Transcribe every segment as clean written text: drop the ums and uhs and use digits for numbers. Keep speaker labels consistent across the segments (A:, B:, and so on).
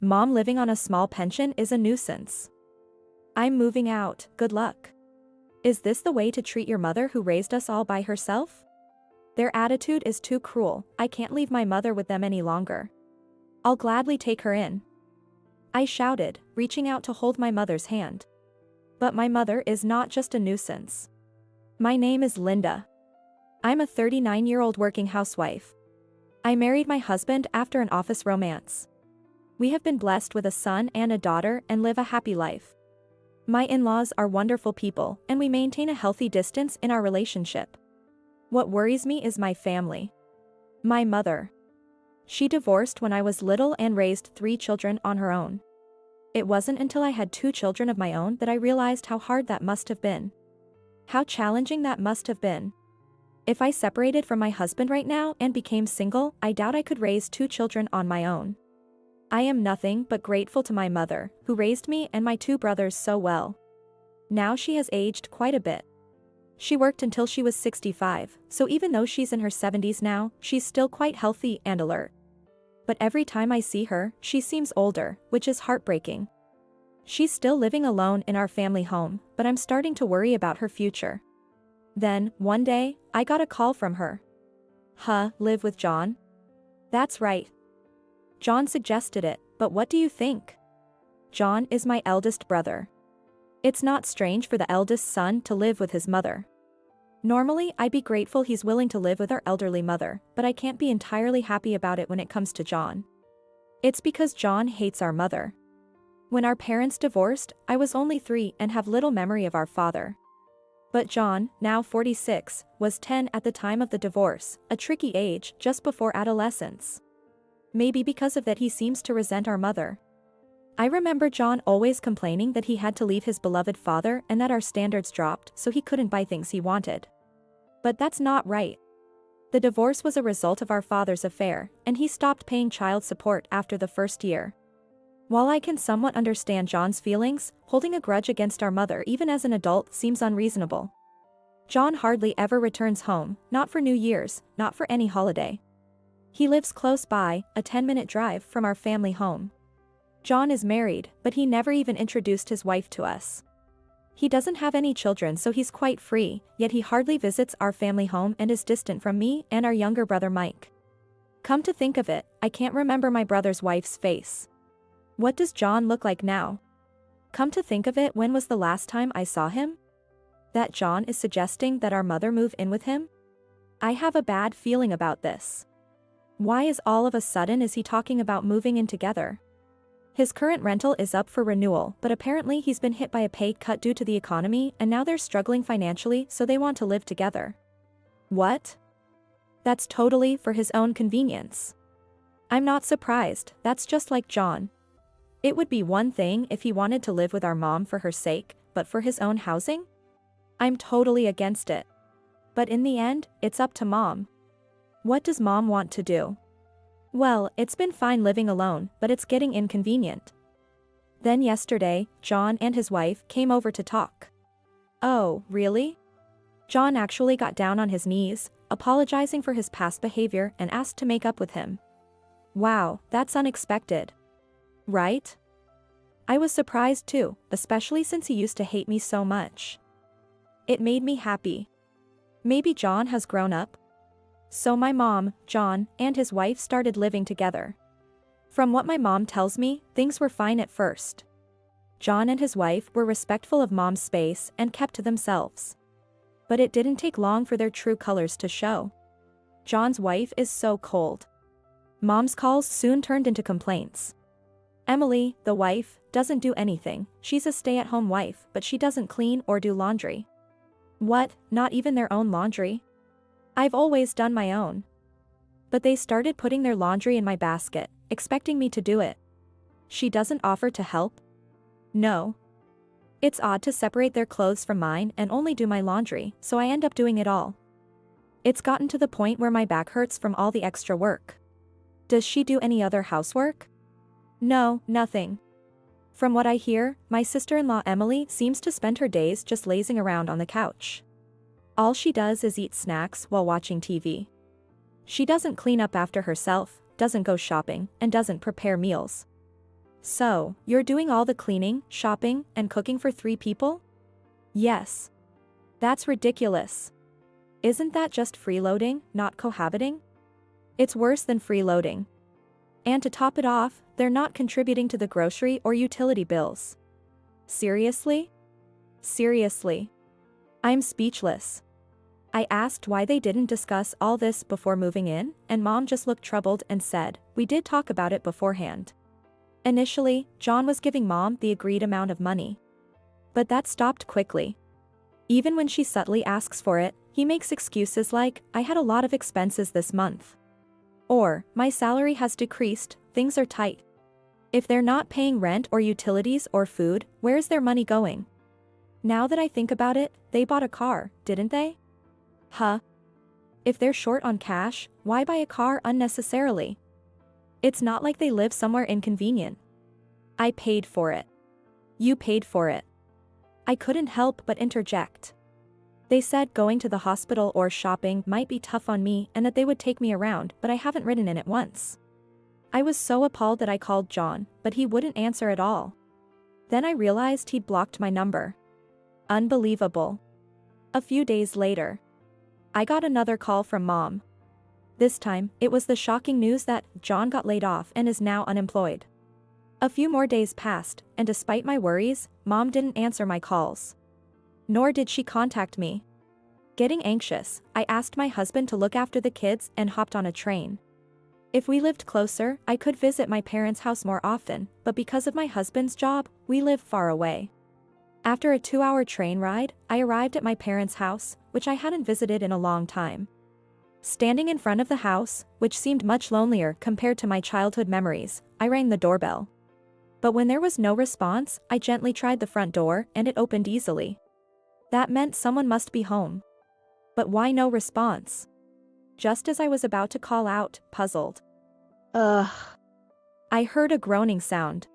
A: Mom living on a small pension is a nuisance. I'm moving out, good luck. Is this the way to treat your mother who raised us all by herself? Their attitude is too cruel, I can't leave my mother with them any longer. I'll gladly take her in. I shouted, reaching out to hold my mother's hand. But my mother is not just a nuisance. My name is Linda. I'm a 39-year-old working housewife. I married my husband after an office romance. We have been blessed with a son and a daughter and live a happy life. My in-laws are wonderful people and we maintain a healthy distance in our relationship. What worries me is my family. My mother. She divorced when I was little and raised 3 children on her own. It wasn't until I had 2 children of my own that I realized how hard that must have been. How challenging that must have been. If I separated from my husband right now and became single, I doubt I could raise 2 children on my own. I am nothing but grateful to my mother, who raised me and my 2 brothers so well. Now she has aged quite a bit. She worked until she was 65, so even though she's in her 70s now, she's still quite healthy and alert. But every time I see her, she seems older, which is heartbreaking. She's still living alone in our family home, but I'm starting to worry about her future. Then, one day, I got a call from her. Live with John? That's right. John suggested it, but what do you think? John is my eldest brother. It's not strange for the eldest son to live with his mother. Normally, I'd be grateful he's willing to live with our elderly mother, but I can't be entirely happy about it when it comes to John. It's because John hates our mother. When our parents divorced, I was only 3 and have little memory of our father. But John, now 46, was 10 at the time of the divorce, a tricky age just before adolescence. Maybe because of that he seems to resent our mother. I remember John always complaining that he had to leave his beloved father and that our standards dropped so he couldn't buy things he wanted. But that's not right. The divorce was a result of our father's affair, and he stopped paying child support after the first year. While I can somewhat understand John's feelings, holding a grudge against our mother even as an adult seems unreasonable. John hardly ever returns home, not for New Year's, not for any holiday. He lives close by, a 10-minute drive from our family home. John is married, but he never even introduced his wife to us. He doesn't have any children, so he's quite free, yet he hardly visits our family home and is distant from me and our younger brother Mike. Come to think of it, I can't remember my brother's wife's face. What does John look like now? Come to think of it, when was the last time I saw him? That John is suggesting that our mother move in with him? I have a bad feeling about this. Why is all of a sudden is he talking about moving in together? His current rental is up for renewal, but apparently he's been hit by a pay cut due to the economy and now they're struggling financially, so they want to live together. What? That's totally for his own convenience. I'm not surprised, that's just like John. It would be one thing if he wanted to live with our mom for her sake, but for his own housing? I'm totally against it. But in the end, it's up to Mom. What does Mom want to do? Well, it's been fine living alone, but it's getting inconvenient. Then yesterday, John and his wife came over to talk. Oh, really? John actually got down on his knees, apologizing for his past behavior and asked to make up with him. Wow, that's unexpected. Right? I was surprised too, especially since he used to hate me so much. It made me happy. Maybe John has grown up? So my mom, John, and his wife started living together. From what my mom tells me, things were fine at first. John and his wife were respectful of Mom's space and kept to themselves. But it didn't take long for their true colors to show. John's wife is so cold. Mom's calls soon turned into complaints. Emily, the wife, doesn't do anything. She's a stay-at-home wife, but she doesn't clean or do laundry. What, not even their own laundry? I've always done my own. But they started putting their laundry in my basket, expecting me to do it. She doesn't offer to help? No. It's odd to separate their clothes from mine and only do my laundry, so I end up doing it all. It's gotten to the point where my back hurts from all the extra work. Does she do any other housework? No, nothing. From what I hear, my sister-in-law Emily seems to spend her days just lazing around on the couch. All she does is eat snacks while watching TV. She doesn't clean up after herself, doesn't go shopping, and doesn't prepare meals. So, you're doing all the cleaning, shopping, and cooking for 3 people? Yes. That's ridiculous. Isn't that just freeloading, not cohabiting? It's worse than freeloading. And to top it off, they're not contributing to the grocery or utility bills. Seriously? Seriously. I'm speechless. I asked why they didn't discuss all this before moving in, and Mom just looked troubled and said, "We did talk about it beforehand." Initially, John was giving Mom the agreed amount of money. But that stopped quickly. Even when she subtly asks for it, he makes excuses like, "I had a lot of expenses this month." Or, "My salary has decreased, things are tight." If they're not paying rent or utilities or food, where's their money going? Now that I think about it, they bought a car, didn't they? Huh? If they're short on cash, why buy a car unnecessarily? It's not like they live somewhere inconvenient. I paid for it. You paid for it. I couldn't help but interject. They said going to the hospital or shopping might be tough on me and that they would take me around, but I haven't ridden in it once. I was so appalled that I called John, but he wouldn't answer at all. Then I realized he'd blocked my number. Unbelievable. A few days later, I got another call from Mom. This time, it was the shocking news that John got laid off and is now unemployed. A few more days passed, and despite my worries, Mom didn't answer my calls. Nor did she contact me. Getting anxious, I asked my husband to look after the kids and hopped on a train. If we lived closer, I could visit my parents' house more often, but because of my husband's job, we live far away. After a 2-hour train ride, I arrived at my parents' house, which I hadn't visited in a long time. Standing in front of the house, which seemed much lonelier compared to my childhood memories, I rang the doorbell. But when there was no response, I gently tried the front door and it opened easily. That meant someone must be home. But why no response? Just as I was about to call out, puzzled. Ugh. I heard a groaning sound.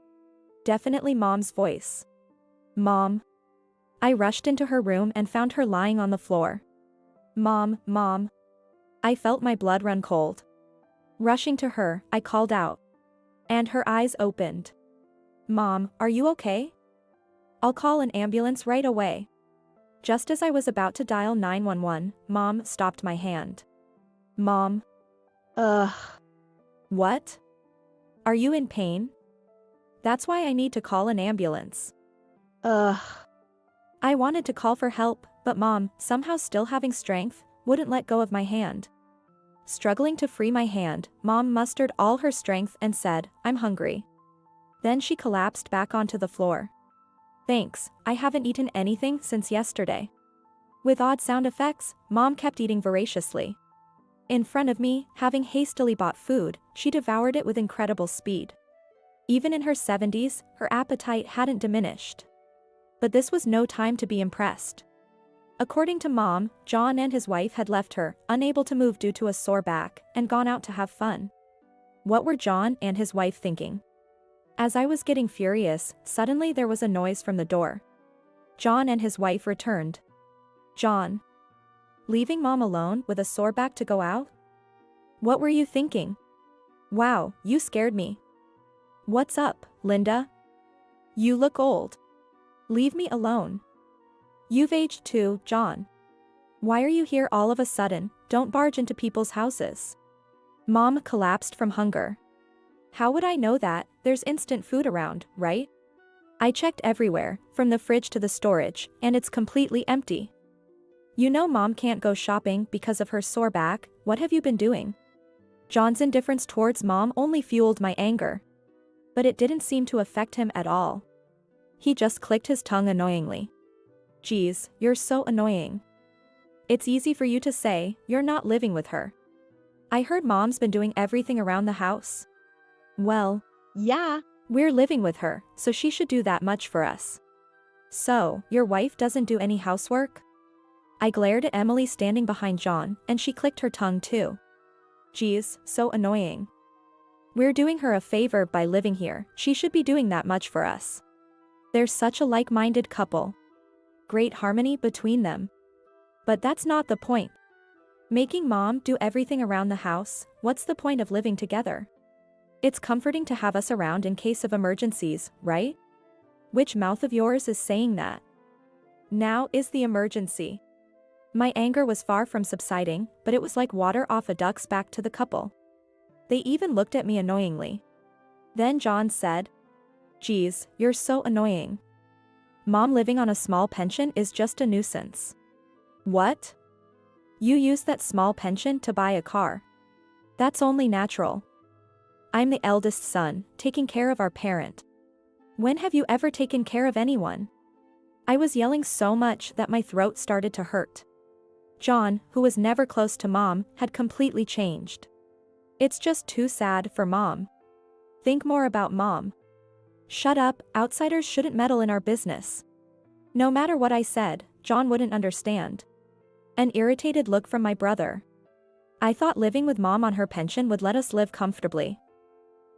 A: Definitely Mom's voice. Mom. I rushed into her room and found her lying on the floor. Mom, Mom. I felt my blood run cold. Rushing to her, I called out. And her eyes opened. Mom, are you okay? I'll call an ambulance right away. Just as I was about to dial 911, Mom stopped my hand. Mom. Ugh. What? Are you in pain? That's why I need to call an ambulance. Ugh. I wanted to call for help, but Mom, somehow still having strength, wouldn't let go of my hand. Struggling to free my hand, Mom mustered all her strength and said, "I'm hungry." Then she collapsed back onto the floor. Thanks, I haven't eaten anything since yesterday. With odd sound effects, Mom kept eating voraciously. In front of me, having hastily bought food, she devoured it with incredible speed. Even in her 70s, her appetite hadn't diminished. But this was no time to be impressed. According to Mom, John and his wife had left her, unable to move due to a sore back, and gone out to have fun. What were John and his wife thinking? As I was getting furious, suddenly there was a noise from the door. John and his wife returned. John. Leaving Mom alone with a sore back to go out? What were you thinking? Wow, you scared me. What's up, Linda? You look old. Leave me alone. You've aged too, John. Why are you here all of a sudden? Don't barge into people's houses. Mom collapsed from hunger. How would I know that? There's instant food around, right? I checked everywhere, from the fridge to the storage, and it's completely empty. You know Mom can't go shopping because of her sore back. What have you been doing? John's indifference towards Mom only fueled my anger. But it didn't seem to affect him at all. He just clicked his tongue annoyingly. Geez, you're so annoying. It's easy for you to say, you're not living with her. I heard Mom's been doing everything around the house. Well, yeah, we're living with her, so she should do that much for us. So, your wife doesn't do any housework? I glared at Emily standing behind John, and she clicked her tongue too. Geez, so annoying. We're doing her a favor by living here, she should be doing that much for us. They're such a like-minded couple. Great harmony between them. But that's not the point. Making Mom do everything around the house, what's the point of living together? It's comforting to have us around in case of emergencies, right? Which mouth of yours is saying that? Now is the emergency. My anger was far from subsiding, but it was like water off a duck's back to the couple. They even looked at me annoyingly. Then John said, "Geez, you're so annoying. Mom living on a small pension is just a nuisance." What? You use that small pension to buy a car. That's only natural. I'm the eldest son, taking care of our parent. When have you ever taken care of anyone? I was yelling so much that my throat started to hurt. John, who was never close to Mom, had completely changed. It's just too sad for Mom. Think more about Mom. Shut up, outsiders shouldn't meddle in our business. No matter what I said, John wouldn't understand. An irritated look from my brother. I thought living with Mom on her pension would let us live comfortably.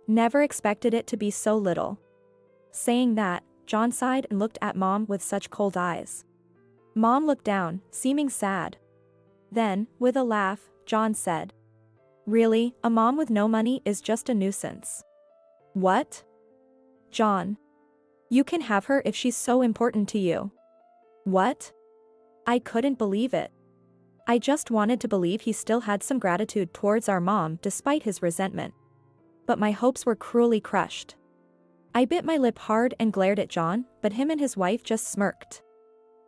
A: Never expected it to be so little. Saying that, John sighed and looked at Mom with such cold eyes. Mom looked down, seeming sad. Then, with a laugh, John said, "Really, a mom with no money is just a nuisance." What? John. You can have her if she's so important to you. What? I couldn't believe it. I just wanted to believe he still had some gratitude towards our mom despite his resentment. But my hopes were cruelly crushed. I bit my lip hard and glared at John, but him and his wife just smirked.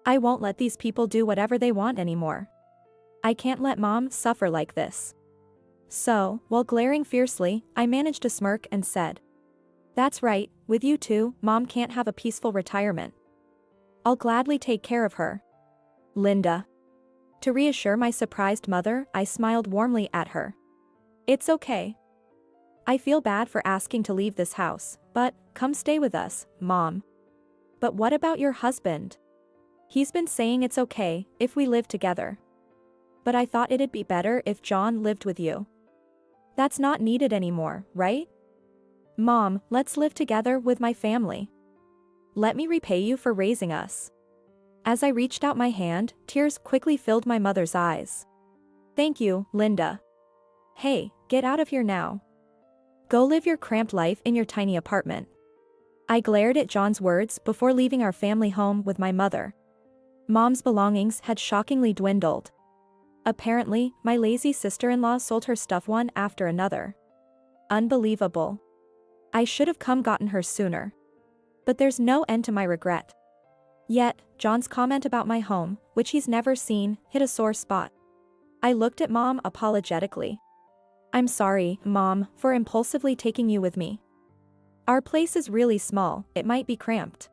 A: I won't let these people do whatever they want anymore. I can't let Mom suffer like this. So, while glaring fiercely, I managed to smirk and said, "That's right, with you two, Mom can't have a peaceful retirement. I'll gladly take care of her. Linda." To reassure my surprised mother, I smiled warmly at her. "It's okay. I feel bad for asking to leave this house, but come stay with us, Mom." "But what about your husband? He's been saying it's okay if we live together. But I thought it'd be better if John lived with you." "That's not needed anymore, right? Mom, let's live together with my family. Let me repay you for raising us." As I reached out my hand, tears quickly filled my mother's eyes. "Thank you, Linda. Hey, get out of here now. Go live your cramped life in your tiny apartment." I glared at John's words before leaving our family home with my mother. Mom's belongings had shockingly dwindled. Apparently, my lazy sister-in-law sold her stuff one after another. Unbelievable. I should have gotten her sooner. But there's no end to my regret. Yet, John's comment about my home, which he's never seen, hit a sore spot. I looked at Mom apologetically. "I'm sorry, Mom, for impulsively taking you with me. Our place is really small, it might be cramped.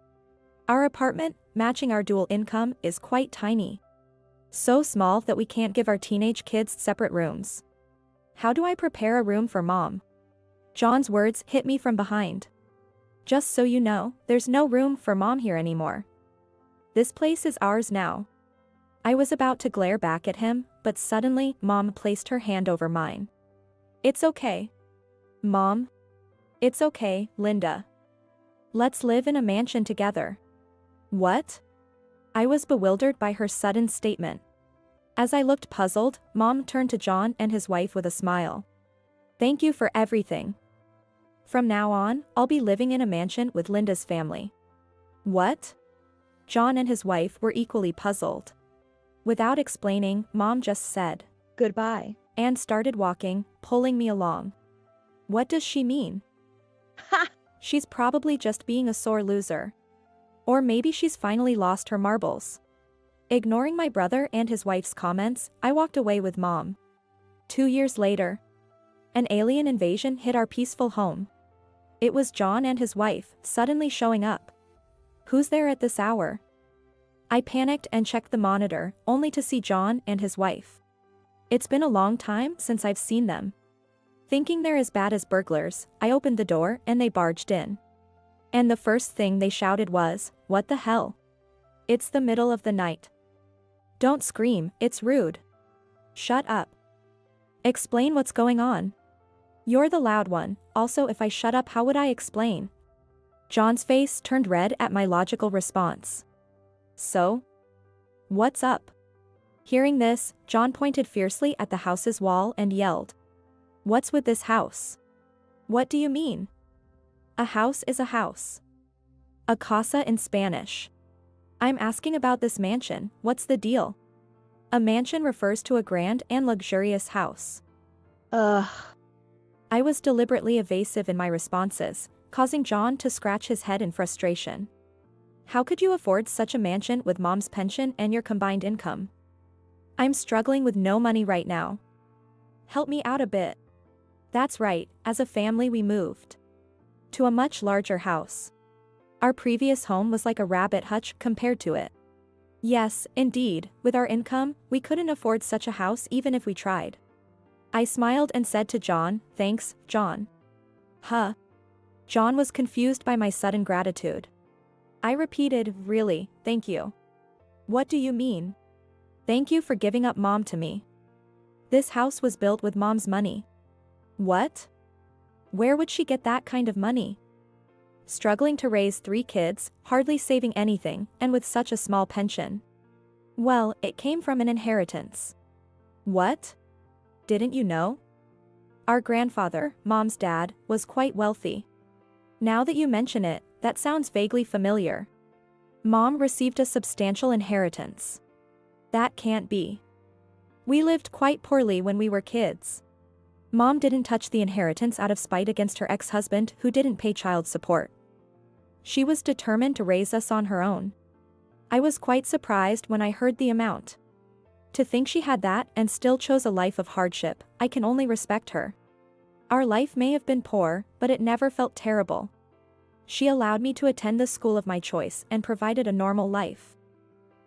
A: Our apartment, matching our dual income, is quite tiny. So small that we can't give our teenage kids separate rooms. How do I prepare a room for Mom?" John's words hit me from behind. "Just so you know, there's no room for Mom here anymore. This place is ours now." I was about to glare back at him, but suddenly, Mom placed her hand over mine. "It's okay. Mom. It's okay, Linda. Let's live in a mansion together." What? I was bewildered by her sudden statement. As I looked puzzled, Mom turned to John and his wife with a smile. "Thank you for everything. From now on, I'll be living in a mansion with Linda's family." What? John and his wife were equally puzzled. Without explaining, Mom just said, "Goodbye," and started walking, pulling me along. What does she mean? Ha! She's probably just being a sore loser. Or maybe she's finally lost her marbles. Ignoring my brother and his wife's comments, I walked away with Mom. 2 years later, an alien invasion hit our peaceful home. It was John and his wife, suddenly showing up. Who's there at this hour? I panicked and checked the monitor, only to see John and his wife. It's been a long time since I've seen them. Thinking they're as bad as burglars, I opened the door and they barged in. And the first thing they shouted was, "What the hell? It's the middle of the night. Don't scream, it's rude. Shut up. Explain what's going on. You're the loud one, also if I shut up how would I explain?" John's face turned red at my logical response. "So? What's up?" Hearing this, John pointed fiercely at the house's wall and yelled, "What's with this house? What do you mean? A house is a house. A casa in Spanish. I'm asking about this mansion, what's the deal? A mansion refers to a grand and luxurious house. Ugh. I was deliberately evasive in my responses, causing John to scratch his head in frustration. How could you afford such a mansion with mom's pension and your combined income? I'm struggling with no money right now. Help me out a bit. That's right, as a family we moved to a much larger house. Our previous home was like a rabbit hutch compared to it. Yes, indeed, with our income, we couldn't afford such a house even if we tried. I smiled and said to John, "Thanks, John." Huh? John was confused by my sudden gratitude. I repeated, "Really, thank you." What do you mean? Thank you for giving up mom to me. This house was built with mom's money. What? Where would she get that kind of money? Struggling to raise 3 kids, hardly saving anything, and with such a small pension. Well, it came from an inheritance. What? Didn't you know? Our grandfather, mom's dad, was quite wealthy. Now that you mention it, that sounds vaguely familiar. Mom received a substantial inheritance. That can't be. We lived quite poorly when we were kids. Mom didn't touch the inheritance out of spite against her ex-husband who didn't pay child support. She was determined to raise us on her own. I was quite surprised when I heard the amount. To think she had that and still chose a life of hardship, I can only respect her. Our life may have been poor, but it never felt terrible. She allowed me to attend the school of my choice and provided a normal life.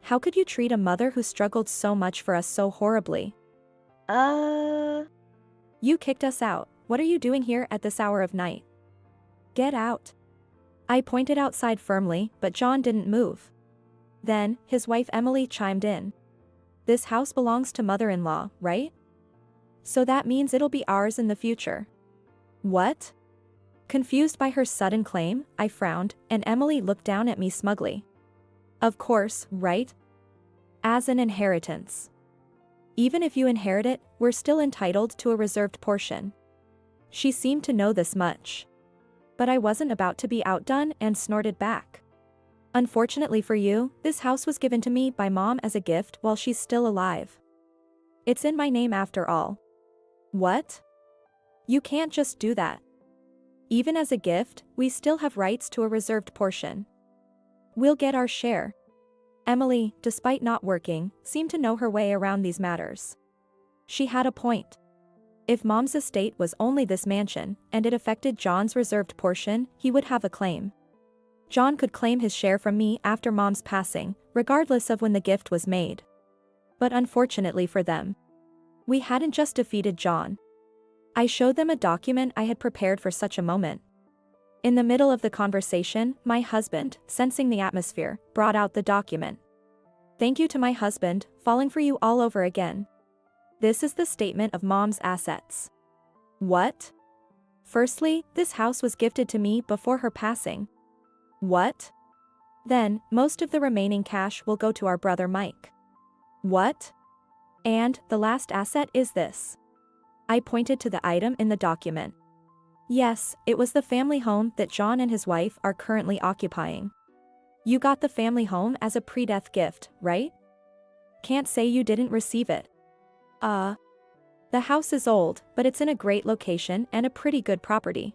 A: How could you treat a mother who struggled so much for us so horribly? You kicked us out. What are you doing here at this hour of night? Get out. I pointed outside firmly, but John didn't move. Then, his wife Emily chimed in. This house belongs to mother-in-law, right? So that means it'll be ours in the future. What? Confused by her sudden claim, I frowned, and Emily looked down at me smugly. Of course, right? As an inheritance. Even if you inherit it, we're still entitled to a reserved portion. She seemed to know this much. But I wasn't about to be outdone and snorted back. Unfortunately for you, this house was given to me by mom as a gift while she's still alive. It's in my name after all. What? You can't just do that. Even as a gift, we still have rights to a reserved portion. We'll get our share. Emily, despite not working, seemed to know her way around these matters. She had a point. If mom's estate was only this mansion, and it affected John's reserved portion, he would have a claim. John could claim his share from me after mom's passing, regardless of when the gift was made. But unfortunately for them, we hadn't just defeated John. I showed them a document I had prepared for such a moment. In the middle of the conversation, my husband, sensing the atmosphere, brought out the document. Thank you to my husband, falling for you all over again. This is the statement of mom's assets. What? Firstly, this house was gifted to me before her passing. What? Then, most of the remaining cash will go to our brother Mike. What? And, the last asset is this. I pointed to the item in the document. Yes, it was the family home that John and his wife are currently occupying. You got the family home as a pre-death gift, right? Can't say you didn't receive it. The house is old, but it's in a great location and a pretty good property.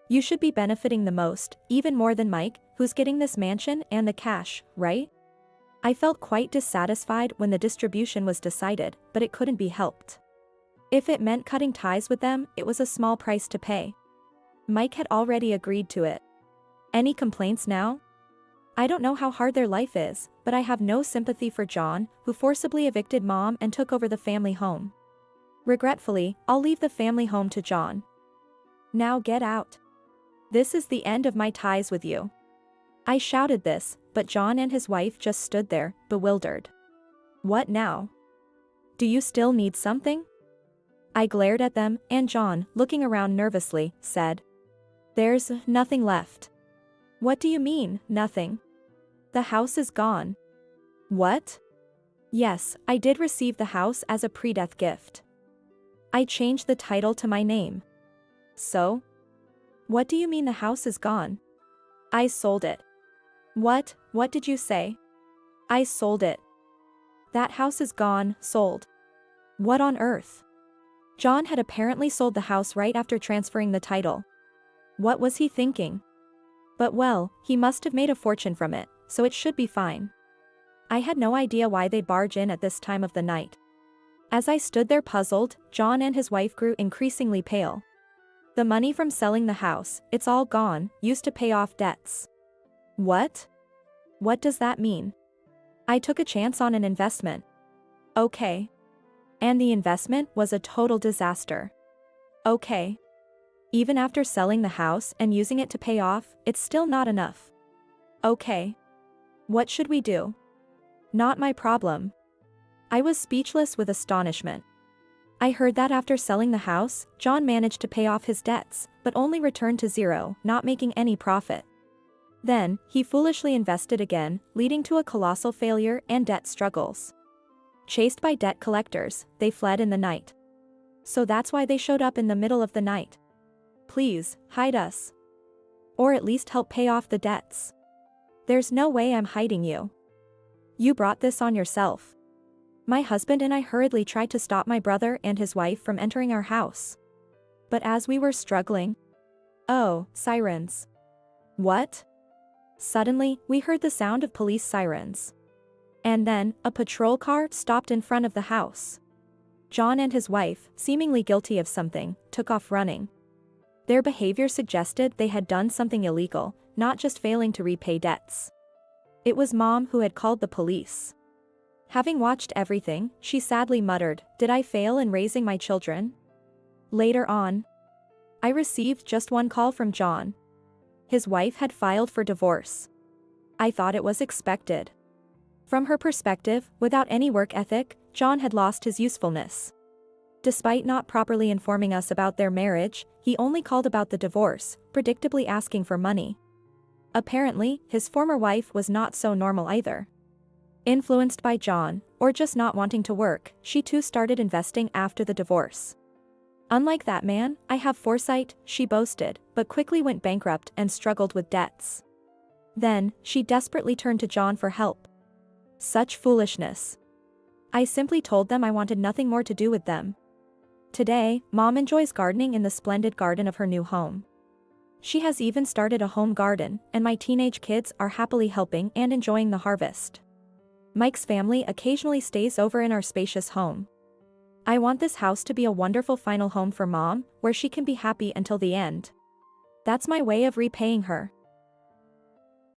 A: You should be benefiting the most, even more than Mike, who's getting this mansion and the cash, right? I felt quite dissatisfied when the distribution was decided, but it couldn't be helped. If it meant cutting ties with them, it was a small price to pay. Mike had already agreed to it. Any complaints now? I don't know how hard their life is, but I have no sympathy for John, who forcibly evicted mom and took over the family home. Regretfully, I'll leave the family home to John. Now get out. This is the end of my ties with you. I shouted this, but John and his wife just stood there, bewildered. What now? Do you still need something? I glared at them, and John, looking around nervously, said, There's nothing left. What do you mean, nothing? The house is gone. What? Yes, I did receive the house as a pre-death gift. I changed the title to my name. So? What do you mean the house is gone? I sold it. What did you say? I sold it. That house is gone, sold. What on earth? John had apparently sold the house right after transferring the title. What was he thinking? But well, he must have made a fortune from it, so it should be fine. I had no idea why they'd barge in at this time of the night. As I stood there puzzled, John and his wife grew increasingly pale. The money from selling the house, it's all gone, used to pay off debts. What? What does that mean? I took a chance on an investment. Okay. And the investment was a total disaster. Okay. Even after selling the house and using it to pay off, it's still not enough. Okay. What should we do? Not my problem. I was speechless with astonishment. I heard that after selling the house, John managed to pay off his debts, but only returned to zero, not making any profit. Then, he foolishly invested again, leading to a colossal failure and debt struggles. Chased by debt collectors, they fled in the night. So that's why they showed up in the middle of the night. Please, hide us. Or at least help pay off the debts. There's no way I'm hiding you. You brought this on yourself. My husband and I hurriedly tried to stop my brother and his wife from entering our house. But as we were struggling... Oh, sirens. What? Suddenly, we heard the sound of police sirens. And then, a patrol car stopped in front of the house. John and his wife, seemingly guilty of something, took off running. Their behavior suggested they had done something illegal, not just failing to repay debts. It was Mom who had called the police. Having watched everything, she sadly muttered, "Did I fail in raising my children?" Later on, I received just one call from John. His wife had filed for divorce. I thought it was expected. From her perspective, without any work ethic, John had lost his usefulness. Despite not properly informing us about their marriage, he only called about the divorce, predictably asking for money. Apparently, his former wife was not so normal either. Influenced by John, or just not wanting to work, she too started investing after the divorce. Unlike that man, I have foresight, she boasted, but quickly went bankrupt and struggled with debts. Then, she desperately turned to John for help. Such foolishness. I simply told them I wanted nothing more to do with them. Today, Mom enjoys gardening in the splendid garden of her new home. She has even started a home garden, and my teenage kids are happily helping and enjoying the harvest. Mike's family occasionally stays over in our spacious home. I want this house to be a wonderful final home for Mom, where she can be happy until the end. That's my way of repaying her.